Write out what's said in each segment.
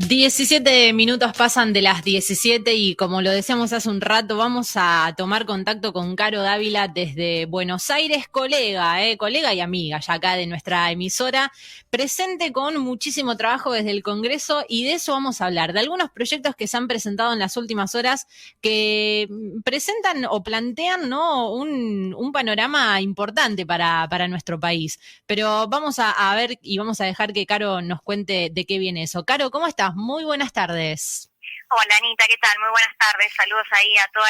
17 minutos pasan de las 17 y como lo decíamos hace un rato, vamos a tomar contacto con Caro Dávila desde Buenos Aires, colega y amiga ya acá de nuestra emisora, presente con muchísimo trabajo desde el Congreso y de eso vamos a hablar, de algunos proyectos que se han presentado en las últimas horas que presentan o plantean, ¿no?, un panorama importante para nuestro país. Pero vamos a ver y vamos a dejar que Caro nos cuente de qué viene eso. Caro, ¿cómo estás? Muy buenas tardes. Hola Anita, ¿qué tal? Muy buenas tardes. Saludos ahí a todo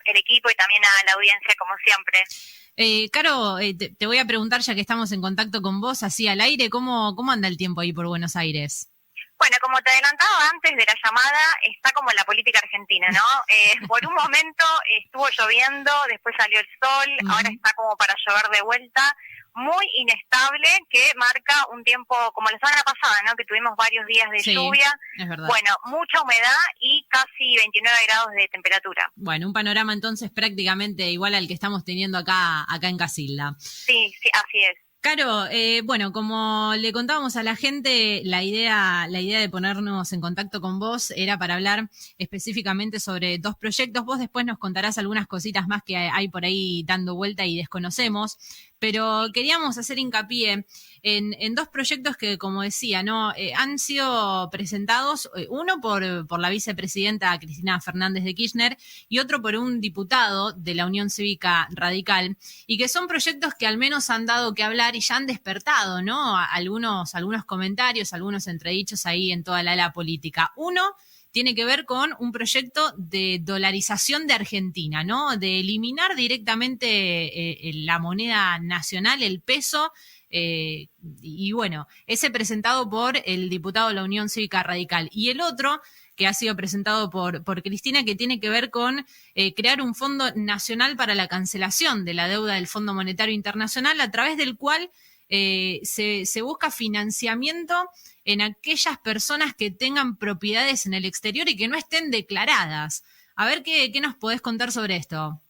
el equipo y también a la audiencia como siempre. Caro, te voy a preguntar, ya que estamos en contacto con vos, así al aire, ¿cómo anda el tiempo ahí por Buenos Aires? Bueno, como te adelantaba antes de la llamada, está como la política argentina, ¿no? Por un momento estuvo lloviendo, después salió el sol, ahora está como para llover de vuelta, muy inestable, que marca un tiempo como la semana pasada, ¿no? Que tuvimos varios días de lluvia, es verdad. Bueno, mucha humedad y casi 29 grados de temperatura. Bueno, un panorama entonces prácticamente igual al que estamos teniendo acá en Casilda. Sí, así es. Caro, bueno, como le contábamos a la gente, la idea de ponernos en contacto con vos era para hablar específicamente sobre dos proyectos. Vos después nos contarás algunas cositas más que hay por ahí dando vuelta y desconocemos, pero queríamos hacer hincapié en dos proyectos que, como decía, ¿no? Han sido presentados, uno por la vicepresidenta Cristina Fernández de Kirchner y otro por un diputado de la Unión Cívica Radical, y que son proyectos que al menos han dado que hablar y ya han despertado, ¿no?, algunos comentarios, algunos entredichos ahí en toda la ala política. Uno tiene que ver con un proyecto de dolarización de Argentina, ¿no?, de eliminar directamente la moneda nacional, el peso, y bueno, ese presentado por el diputado de la Unión Cívica Radical. Y el otro, que ha sido presentado por Cristina, que tiene que ver con crear un fondo nacional para la cancelación de la deuda del Fondo Monetario Internacional, a través del cual se busca financiamiento en aquellas personas que tengan propiedades en el exterior y que no estén declaradas. A ver qué nos podés contar sobre esto.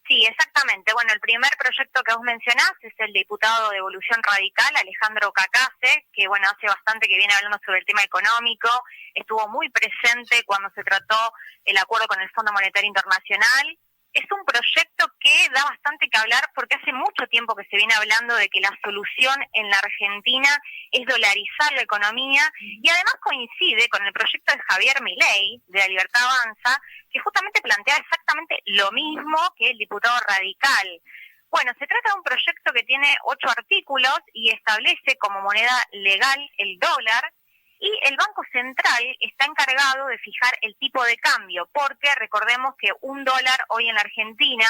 Sí, exactamente. Bueno, el primer proyecto que vos mencionás es el diputado de Evolución Radical, Alejandro Cacase, que bueno, hace bastante que viene hablando sobre el tema económico, estuvo muy presente cuando se trató el acuerdo con el Fondo Monetario Internacional. Es un proyecto que da bastante que hablar porque hace mucho tiempo que se viene hablando de que la solución en la Argentina es dolarizar la economía y además coincide con el proyecto de Javier Milei, de La Libertad Avanza, que justamente plantea exactamente lo mismo que el diputado radical. Bueno, se trata de un proyecto que tiene 8 artículos y establece como moneda legal el dólar, y el Banco Central está encargado de fijar el tipo de cambio, porque recordemos que un dólar hoy en la Argentina,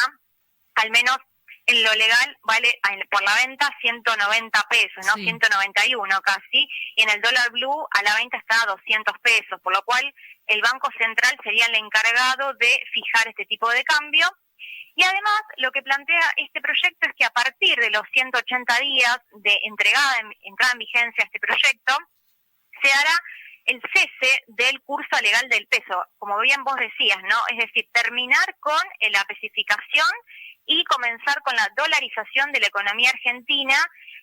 al menos en lo legal, vale por la venta 190 pesos, ¿no? Sí. 191 casi, y en el dólar blue a la venta está a 200 pesos, por lo cual el Banco Central sería el encargado de fijar este tipo de cambio. Y además, lo que plantea este proyecto es que a partir de los 180 días de entrada en vigencia a este proyecto, se hará el cese del curso legal del peso, como bien vos decías, ¿no? Es decir, terminar con la especificación y comenzar con la dolarización de la economía argentina,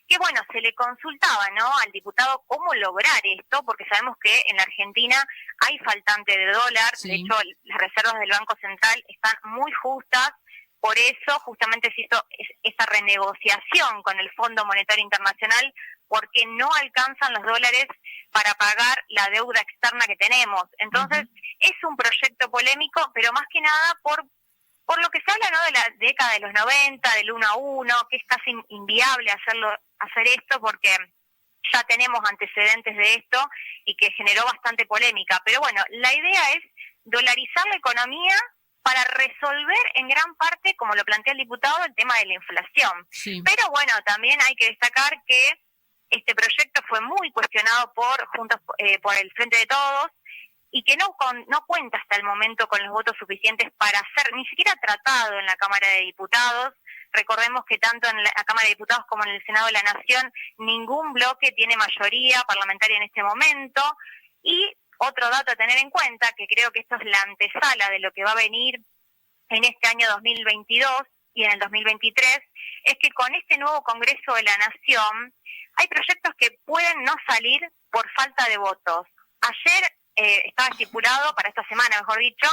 que bueno, se le consultaba, ¿no?, al diputado cómo lograr esto, porque sabemos que en la Argentina hay faltante de dólar, sí. De hecho las reservas del Banco Central están muy justas, por eso justamente se hizo esa renegociación con el Fondo Monetario Internacional, porque no alcanzan los dólares para pagar la deuda externa que tenemos. Entonces, es un proyecto polémico, pero más que nada por lo que se habla, ¿no?, de la década de los 90, del 1 a 1, que es casi inviable hacer esto porque ya tenemos antecedentes de esto y que generó bastante polémica. Pero bueno, la idea es dolarizar la economía para resolver en gran parte, como lo plantea el diputado, el tema de la inflación. Sí. Pero bueno, también hay que destacar que este proyecto fue muy cuestionado por el Frente de Todos y que no cuenta hasta el momento con los votos suficientes para ser ni siquiera tratado en la Cámara de Diputados. Recordemos que tanto en la Cámara de Diputados como en el Senado de la Nación ningún bloque tiene mayoría parlamentaria en este momento. Y otro dato a tener en cuenta, que creo que esto es la antesala de lo que va a venir en este año 2022 y en el 2023, es que con este nuevo Congreso de la Nación hay proyectos que pueden no salir por falta de votos. Ayer estaba estipulado para esta semana, mejor dicho,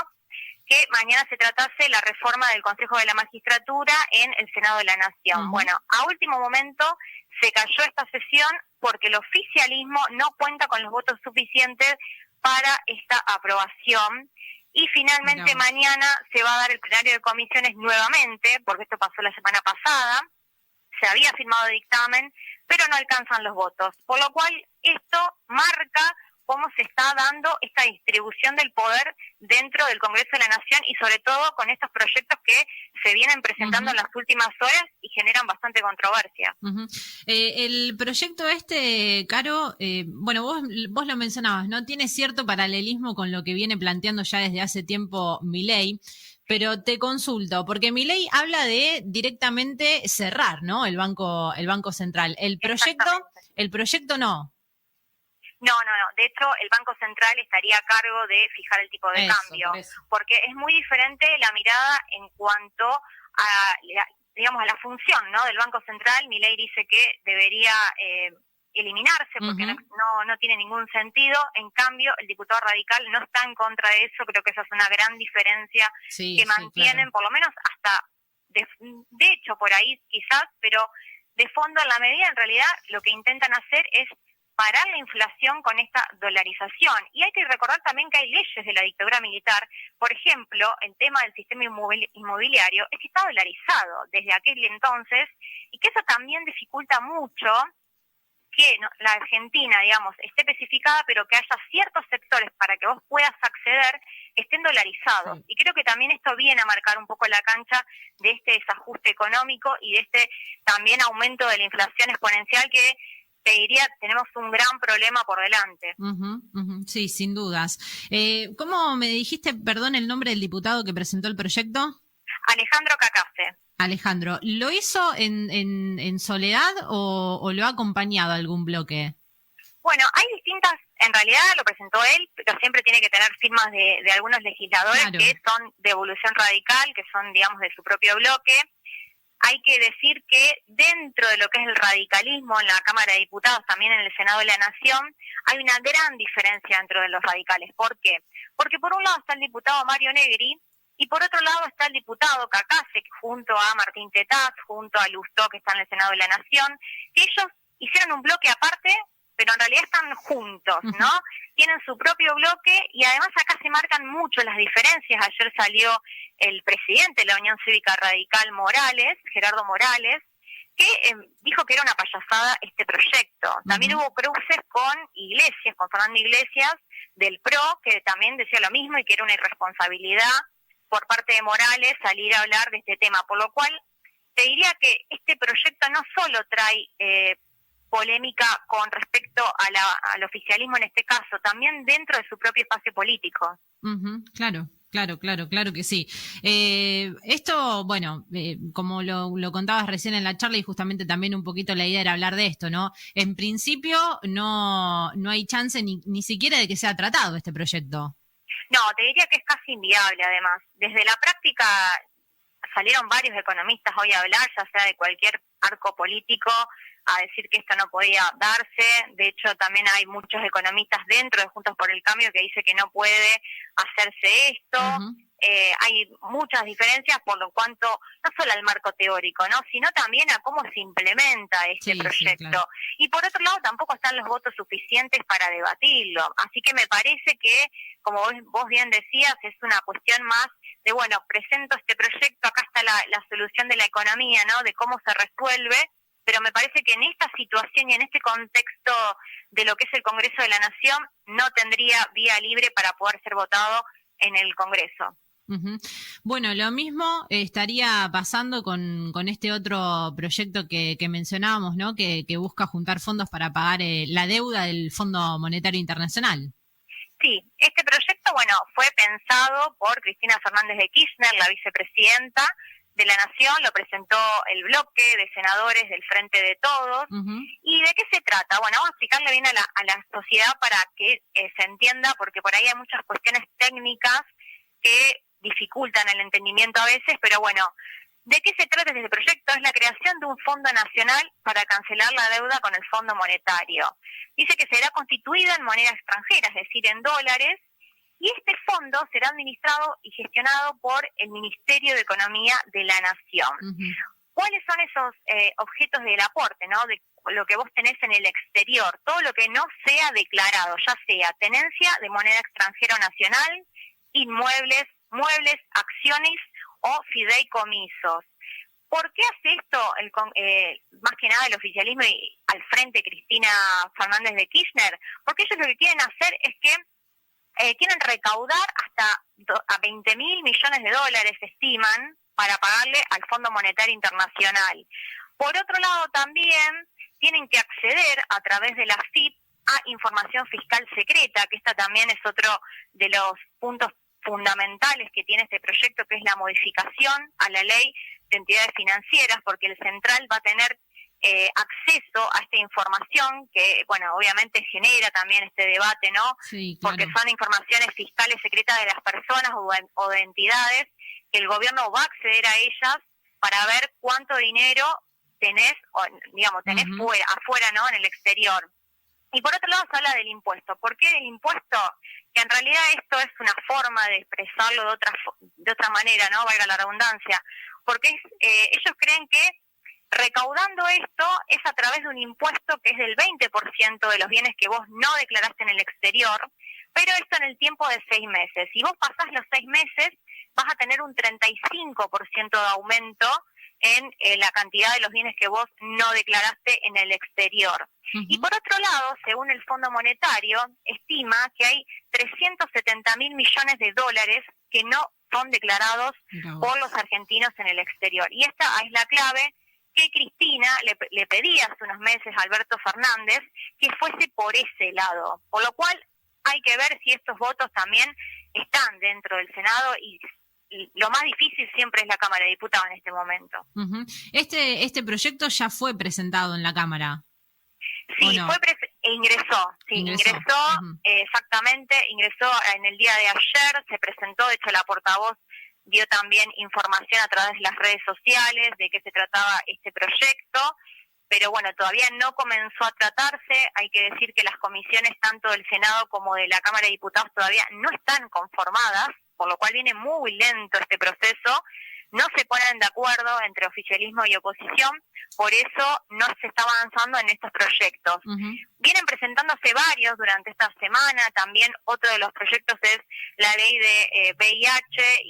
que mañana se tratase la reforma del Consejo de la Magistratura en el Senado de la Nación. Bueno, a último momento se cayó esta sesión porque el oficialismo no cuenta con los votos suficientes para esta aprobación y finalmente mañana se va a dar el plenario de comisiones nuevamente, porque esto pasó la semana pasada, se había firmado dictamen, pero no alcanzan los votos, por lo cual esto marca cómo se está dando esta distribución del poder dentro del Congreso de la Nación y sobre todo con estos proyectos que se vienen presentando en las últimas horas y generan bastante controversia. El proyecto Caro, bueno, vos lo mencionabas, ¿no? Tiene cierto paralelismo con lo que viene planteando ya desde hace tiempo Milei, pero te consulto, porque Milei habla de directamente cerrar, ¿no? El Banco Central. El proyecto no. No. De hecho, el Banco Central estaría a cargo de fijar el tipo de cambio, porque es muy diferente la mirada en cuanto a, digamos, a la función, ¿no? Del Banco Central. Milei dice que debería eliminarse porque no tiene ningún sentido. En cambio, el diputado radical no está en contra de eso. Creo que esa es una gran diferencia que mantienen, claro, por lo menos hasta, de hecho, por ahí quizás, pero de fondo, en la medida, en realidad, lo que intentan hacer es parar la inflación con esta dolarización. Y hay que recordar también que hay leyes de la dictadura militar. Por ejemplo, el tema del sistema inmobiliario es que está dolarizado desde aquel entonces y que eso también dificulta mucho que la Argentina, digamos, esté especificada, pero que haya ciertos sectores para que vos puedas acceder estén dolarizados. Sí. Y creo que también esto viene a marcar un poco la cancha de este desajuste económico y de este también aumento de la inflación exponencial que te diría, tenemos un gran problema por delante. Sí, sin dudas. ¿Cómo me dijiste, perdón, el nombre del diputado que presentó el proyecto? Alejandro Cacase. Alejandro, ¿lo hizo en soledad o lo ha acompañado a algún bloque? Bueno, hay distintas, en realidad lo presentó él, pero siempre tiene que tener firmas de algunos legisladores, claro, que son de Evolución Radical, que son, digamos, de su propio bloque. Hay que decir que dentro de lo que es el radicalismo en la Cámara de Diputados, también en el Senado de la Nación, hay una gran diferencia dentro de los radicales. ¿Por qué? Porque por un lado está el diputado Mario Negri y por otro lado está el diputado Cacase, junto a Martín Tetaz, junto a Lustó, que está en el Senado de la Nación, que ellos hicieron un bloque aparte, pero en realidad están juntos, ¿no? Tienen su propio bloque y además acá se marcan mucho las diferencias. Ayer salió el presidente de la Unión Cívica Radical Morales, Gerardo Morales, que dijo que era una payasada este proyecto. También hubo cruces con Iglesias, con Fernando Iglesias, del PRO, que también decía lo mismo y que era una irresponsabilidad por parte de Morales salir a hablar de este tema. Por lo cual, te diría que este proyecto no solo trae polémica con respecto al oficialismo en este caso, también dentro de su propio espacio político. Claro que sí. Esto, bueno, como lo contabas recién en la charla y justamente también un poquito la idea era hablar de esto, ¿no? En principio no hay chance ni siquiera de que sea tratado este proyecto. No, te diría que es casi inviable además. Desde la práctica salieron varios economistas hoy a hablar, ya sea de cualquier arco político, a decir que esto no podía darse. De hecho, también hay muchos economistas dentro de Juntos por el Cambio que dicen que no puede hacerse esto. Hay muchas diferencias por lo cuanto, no solo al marco teórico, ¿no? Sino también a cómo se implementa este proyecto. Sí, claro. Y por otro lado, tampoco están los votos suficientes para debatirlo. Así que me parece que, como vos bien decías, es una cuestión más de, bueno, presento este proyecto, acá está la solución de la economía, ¿no? De cómo se resuelve. Pero me parece que en esta situación y en este contexto de lo que es el Congreso de la Nación no tendría vía libre para poder ser votado en el Congreso. Bueno, lo mismo estaría pasando con este otro proyecto que mencionábamos, ¿no? Que busca juntar fondos para pagar la deuda del Fondo Monetario Internacional. Sí, este proyecto, bueno, fue pensado por Cristina Fernández de Kirchner, la vicepresidenta de la Nación, lo presentó el bloque de senadores del Frente de Todos. ¿Y de qué se trata? Bueno, vamos a explicarle bien a la sociedad para que se entienda, porque por ahí hay muchas cuestiones técnicas que dificultan el entendimiento a veces, pero bueno, ¿De qué se trata este proyecto? Es la creación de un fondo nacional para cancelar la deuda con el Fondo Monetario. Dice que será constituido en moneda extranjera, es decir, en dólares, y este fondo será administrado y gestionado por el Ministerio de Economía de la Nación. Ujú. ¿Cuáles son esos objetos del aporte, ¿no? De lo que vos tenés en el exterior, todo lo que no sea declarado, ya sea tenencia de moneda extranjera o nacional, inmuebles, muebles, acciones o fideicomisos. ¿Por qué hace esto más que nada el oficialismo y al frente Cristina Fernández de Kirchner? Porque ellos lo que quieren hacer es que quieren recaudar hasta a 20.000 millones de dólares, estiman, para pagarle al Fondo Monetario Internacional. Por otro lado, también tienen que acceder a través de la FIP a información fiscal secreta, que esta también es otro de los puntos fundamentales que tiene este proyecto, que es la modificación a la ley de entidades financieras, porque el central va a tener acceso a esta información que, bueno, obviamente genera también este debate, ¿no? Sí, claro. Porque son informaciones fiscales secretas de las personas o de entidades que el gobierno va a acceder a ellas para ver cuánto dinero tenés, o, digamos, tenés afuera, ¿no? En el exterior. Y por otro lado se habla del impuesto. ¿Por qué del impuesto? Que en realidad esto es una forma de expresarlo de otra manera, ¿no? Valga la redundancia. Porque ellos creen que recaudando esto es a través de un impuesto que es del 20% de los bienes que vos no declaraste en el exterior, pero esto en el tiempo de 6 meses. Si vos pasás los 6 meses, vas a tener un 35% de aumento en la cantidad de los bienes que vos no declaraste en el exterior. Y por otro lado, según el Fondo Monetario, estima que hay 370.000 millones de dólares que no son declarados por los argentinos en el exterior. Y esta es la clave que Cristina le pedía hace unos meses a Alberto Fernández que fuese por ese lado. Por lo cual hay que ver si estos votos también están dentro del Senado y lo más difícil siempre es la Cámara de Diputados en este momento. Este proyecto ya fue presentado en la Cámara. Sí, no? Ingresó, exactamente, ingresó en el día de ayer, se presentó, de hecho la portavoz dio también información a través de las redes sociales de qué se trataba este proyecto, pero bueno, todavía no comenzó a tratarse. Hay que decir que las comisiones tanto del Senado como de la Cámara de Diputados todavía no están conformadas, por lo cual viene muy lento este proceso. No se ponen de acuerdo entre oficialismo y oposición, por eso no se está avanzando en estos proyectos. Vienen presentándose varios durante esta semana. También otro de los proyectos es la ley de VIH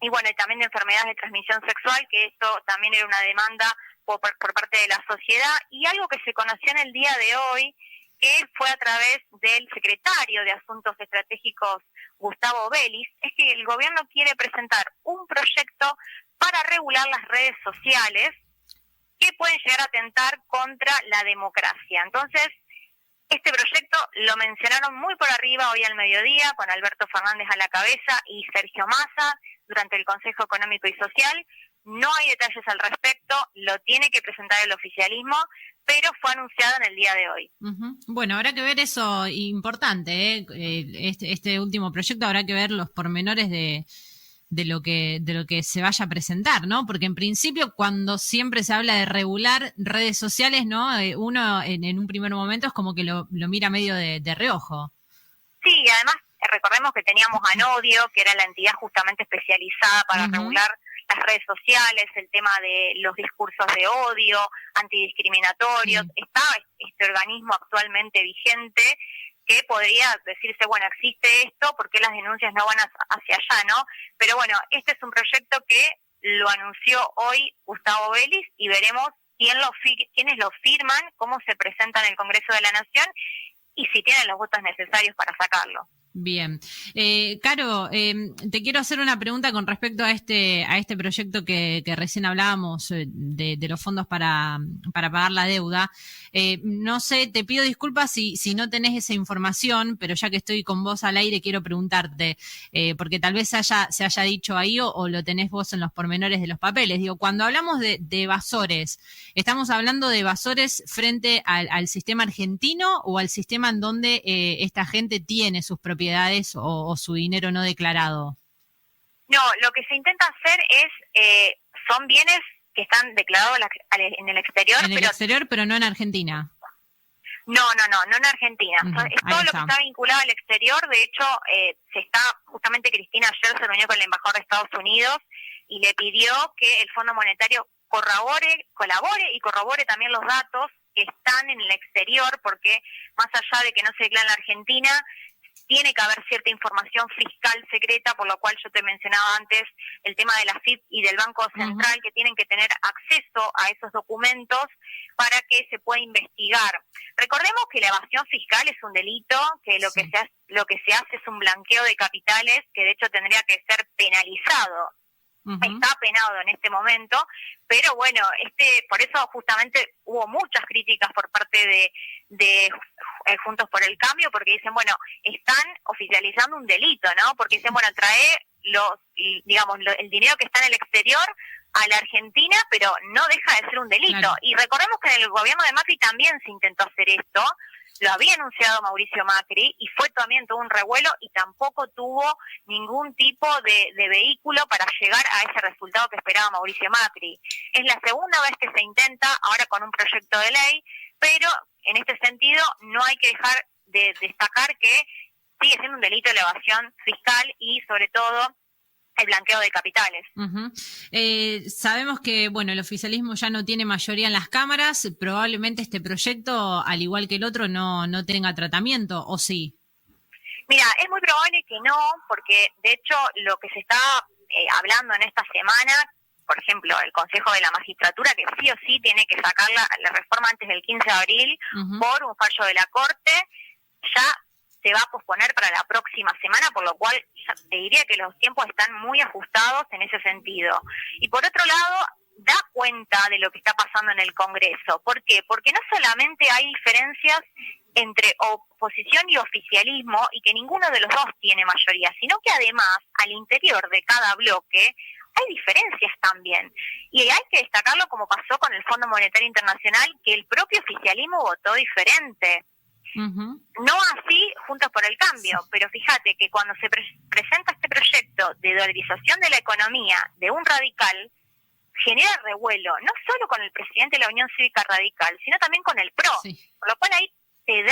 y bueno, y también de enfermedades de transmisión sexual, que esto también era una demanda por parte de la sociedad. Y algo que se conoció en el día de hoy, que fue a través del secretario de Asuntos Estratégicos, Gustavo Vélez, es que el gobierno quiere presentar un proyecto para regular las redes sociales que pueden llegar a atentar contra la democracia. Entonces, este proyecto lo mencionaron muy por arriba hoy al mediodía, con Alberto Fernández a la cabeza y Sergio Massa durante el Consejo Económico y Social. No hay detalles al respecto, lo tiene que presentar el oficialismo, pero fue anunciado en el día de hoy. Bueno, habrá que ver eso importante, este último proyecto, habrá que ver los pormenores de lo que se vaya a presentar, ¿no? Porque en principio, cuando siempre se habla de regular redes sociales, ¿no? Uno en un primer momento es como que lo mira medio de reojo. Sí, y además recordemos que teníamos a Nodio, que era la entidad justamente especializada para regular las redes sociales, el tema de los discursos de odio, antidiscriminatorios. Está este organismo actualmente vigente que podría decirse, bueno, existe esto, ¿por qué las denuncias no van hacia allá, no? Pero bueno, este es un proyecto que lo anunció hoy Gustavo Vélez y veremos quiénes lo firman, cómo se presenta en el Congreso de la Nación y si tienen los votos necesarios para sacarlo. Bien. Caro, te quiero hacer una pregunta con respecto a este proyecto que recién hablábamos de los fondos para pagar la deuda. No sé, te pido disculpas si no tenés esa información, pero ya que estoy con vos al aire quiero preguntarte, porque tal vez se haya dicho ahí o lo tenés vos en los pormenores de los papeles. Digo, cuando hablamos de evasores, ¿estamos hablando de evasores frente al sistema argentino o al sistema en donde esta gente tiene sus propiedades o su dinero no declarado? No, lo que se intenta hacer son bienes que están declarados en el exterior. En el exterior, pero no en Argentina. No en Argentina. Es todo lo que está vinculado al exterior. De hecho, justamente Cristina ayer se reunió con el embajador de Estados Unidos y le pidió que el Fondo Monetario colabore y corrobore también los datos que están en el exterior, porque más allá de que no se declara en la Argentina, tiene que haber cierta información fiscal secreta, por lo cual yo te mencionaba antes el tema de la FIP y del Banco Central, que tienen que tener acceso a esos documentos para que se pueda investigar. Recordemos que la evasión fiscal es un delito, que lo que se hace es un blanqueo de capitales, que de hecho tendría que ser penalizado. Está penado en este momento, pero bueno, por eso justamente hubo muchas críticas por parte de Juntos por el Cambio, porque dicen, bueno, están oficializando un delito, ¿no? Porque dicen, bueno, trae el dinero que está en el exterior a la Argentina, pero no deja de ser un delito. Claro. Y recordemos que en el gobierno de Macri también se intentó hacer esto, lo había anunciado Mauricio Macri y fue también todo un revuelo y tampoco tuvo ningún tipo de vehículo para llegar a ese resultado que esperaba Mauricio Macri. Es la segunda vez que se intenta, ahora con un proyecto de ley, pero en este sentido no hay que dejar de destacar que sigue siendo un delito de evasión fiscal y sobre todo el blanqueo de capitales. Sabemos que, bueno, el oficialismo ya no tiene mayoría en las cámaras, probablemente este proyecto, al igual que el otro, no tenga tratamiento, ¿o sí? Mira, es muy probable que no, porque de hecho lo que se está hablando en esta semana, por ejemplo, el Consejo de la Magistratura, que sí o sí tiene que sacar la reforma antes del 15 de abril por un fallo de la Corte, ya se va a posponer para la próxima semana, por lo cual te diría que los tiempos están muy ajustados en ese sentido. Y por otro lado, da cuenta de lo que está pasando en el Congreso. ¿Por qué? Porque no solamente hay diferencias entre oposición y oficialismo y que ninguno de los dos tiene mayoría, sino que además al interior de cada bloque hay diferencias también. Y hay que destacarlo como pasó con el Fondo Monetario Internacional, que el propio oficialismo votó diferente. No así Juntos por el Cambio, pero fíjate que cuando se presenta este proyecto de dolarización de la economía de un radical, genera revuelo, no solo con el presidente de la Unión Cívica Radical, sino también con el PRO, por lo cual ahí te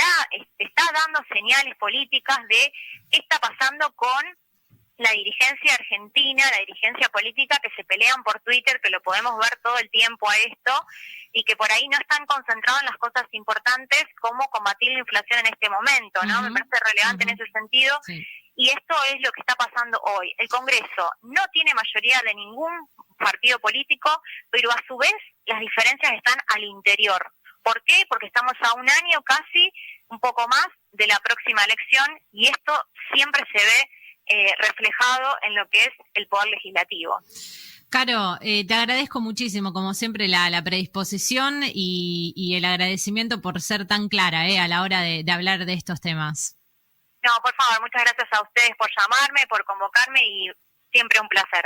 está dando señales políticas de qué está pasando con la dirigencia argentina, la dirigencia política, que se pelean por Twitter, que lo podemos ver todo el tiempo a esto, y que por ahí no están concentrados en las cosas importantes como combatir la inflación en este momento, ¿no? Me parece relevante en ese sentido, y esto es lo que está pasando hoy. El Congreso no tiene mayoría de ningún partido político, pero a su vez las diferencias están al interior. ¿Por qué? Porque estamos a un año casi, un poco más, de la próxima elección, y esto siempre se ve reflejado en lo que es el poder legislativo. Caro, te agradezco muchísimo, como siempre, la predisposición y el agradecimiento por ser tan clara a la hora de hablar de estos temas. No, por favor, muchas gracias a ustedes por llamarme, por convocarme y siempre un placer.